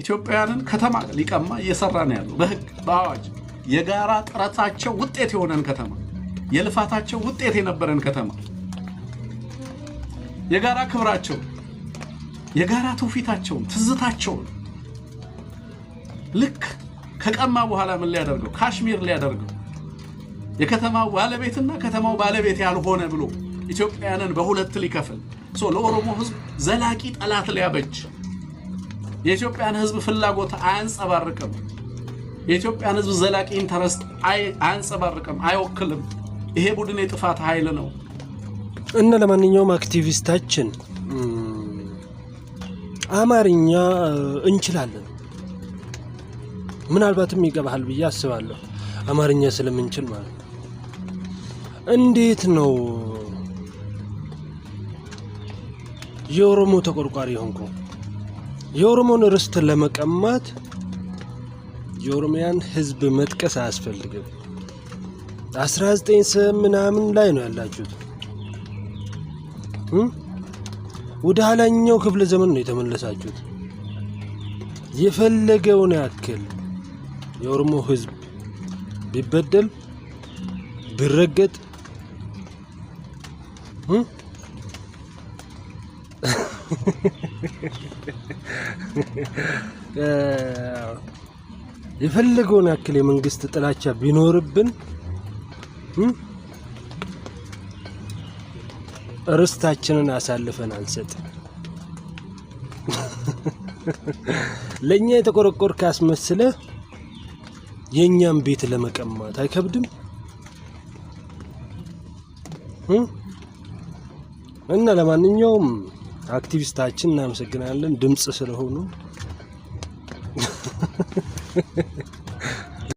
ኢትዮጵያውያንን ከተማ ሊቀማ እየሰራ ነው ያለው በህግ በአዋጅ የጋራ ጥረታቸው ውጤት የሆነን ከተማ የልፋታቸው ውጤት የነበረን ከተማ የጋራ ክብራቸው የጋራ ትውፊታቸው ትዝታቸው ልክ ከቀማ በኋላ ምን ሊያደርገው ካሽሚር ሊያደርገው የከተማው ባለቤትና ከተማው ባለቤት ያልሆነ ብሎ ኢትዮጵያውያንን በሁለት ሊከፍል ለኦሮሞ ህዝብ ዘላቂ ጠላት ሊያበጅ የኢትዮጵያን ህዝብ ፍላጎት አያንጸባርቅም የኢትዮጵያን ህዝብ ዘላቂ ኢንተረስት አያንጸባርቅም አይወክልም ይሄ ቡድን የጥፋት ኃይል ነው እና ለማንኛውም አክቲቪስታችን አማርኛ እንችላለን ምናልባትም ይገባሃል ብዬ አስባለሁ አማርኛ ስለምንችል ማለት እንዴት ነው የኦሮሞ ተቆርቋሪ ሆንኩ የኦሮሞን ርስት ለመቀማት የኦሮሚያን ህዝብ መጥቀስ አያስፈልግም 19 ምናምን ላይ ነው ያላችሁት ወደ ኋላኛው ክፍለ ዘመን ነው የተመለሳችሁት የፈለገውን ያክል የኦሮሞ ህዝብ ቢበደል ቢረገጥ የፈለገውን ያክል የመንግስት ጥላቻ ቢኖርብን ርስታችንን አሳልፈን አንሰጥ ለኛ የተቆረቆር ካስመስለ የኛም ቤት ለመቀማት አይከብድም እና ለማንኛውም አክቲቪስታችን እናመሰግናለን ድምጽ ስለሆኑ